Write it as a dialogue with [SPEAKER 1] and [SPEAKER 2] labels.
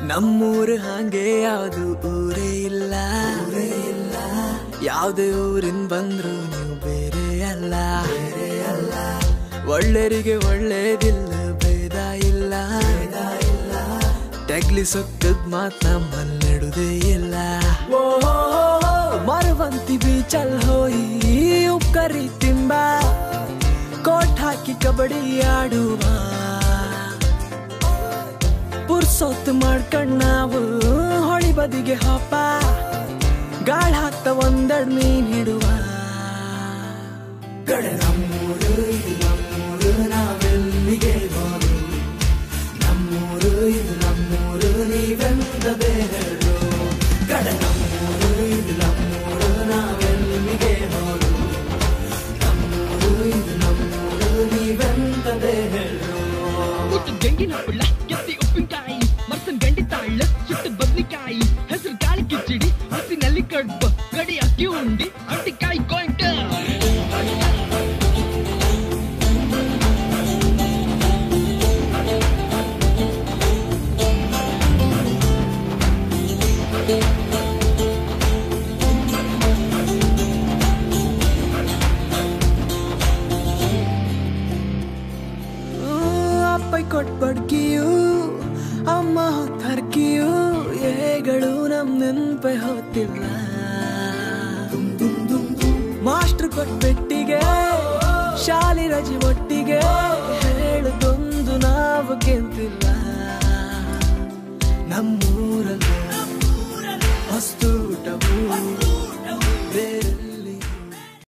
[SPEAKER 1] ನಮ್ಮೂರು ಹಾಗೆ ಯಾವುದು ಊರೇ ಇಲ್ಲ, ಯಾವುದೇ ಊರಿನ ಬಂದ್ರು ನೀವು ಬೇರೆ ಅಲ್ಲ. ಒಳ್ಳೆರಿಗೆ ಒಳ್ಳೇದಿಲ್ಲ, ಭೇದ ಇಲ್ಲ. ತಗ್ಲಿ ಸೊಕ್ಕದ್ ಮಾತ್ ನಮ್ಮಲ್ಲಿಡುದೇ ಇಲ್ಲ. ಮರವಂತಿ ಬೀಚಲ್ ಹೋಯಿ ಉಕ್ಕರಿ ತಿಂಬ, ಕೋಟ್ ಹಾಕಿ ಕಬಡ್ಡಿ ಆಡುವ. ಪುರ್ಸೊತ್ತು ಮಾಡ್ಕೊಂಡ್ ನಾವು ಹೊಳಿ ಬದಿಗೆ ಹಪ್ಪ, ಗಾಳ್ ಹಾಕ್ತ ಒಂದೆರಡು ಮೀನ್ ಹಿಡುವ. ಕಡೆ ನಮ್ಮೂರು ಇದು ನಮ್ಮೂರು, ನಾವೆಲ್ಲಿಗೆ ಹೋರು. ನಮ್ಮೂರು ಇದು ನಮ್ಮೂರು, ನೀವೆಂದದೇ ಹೇಳು. ಕಡೆ ನಮ್ಮೂರು ಇದು ನಮ್ಮೂರು, ನಾವೆಲ್ಲಿಗೆ ಹೋರು. ನಮ್ಮೂರು ಇದು ನಮ್ಮೂರು, ನೀವೆಂದದೇ ಹೇಳು.
[SPEAKER 2] ಗಂಗಿನ ಹುಳ್ಳ ಕೆತ್ತಿ ಉಪ್ಪಿನಕಾಯಿ, ಮರ್ಸನ್ ಗಂಡಿ ತಾಳ್ಳ ಸುಟ್ಟು ಬದ್ನಿಕಾಯಿ, ಹೆಸರು ಕಾಳಿ ಕಿಚಡಿ, ಹಸಿನಲ್ಲಿ ಕಡ್ಬು, ಗಡಿ ಅಕ್ಕಿ ಉಂಡಿ, ಅಂಟಿಕಾಯಿ ಕೊಯ್ಟ.
[SPEAKER 1] ಅಪ್ಪ ಕೊಟ್ಬಡ್ಕಿಯು, ಅಮ್ಮ ಹೊತ್ತರ್ಕಿಯು, ಏಗಳು ನಮ್ ನೆನ್ಪೆ ಹೊತ್ತಿಲ್ಲ. ಮಾಸ್ಟ್ರು ಕೊಟ್ಬೆಟ್ಟಿಗೆ, ಶಾಲೆ ರಜೆ ಒಟ್ಟಿಗೆ, ಹೇಳುದೊಂದು ನಾವು ಕೆಂತಿಲ್ಲ. ನಮ್ಮೂರಲ್ಲಿ ಹೊಸ್ತೂಟವು ಬೇರೆ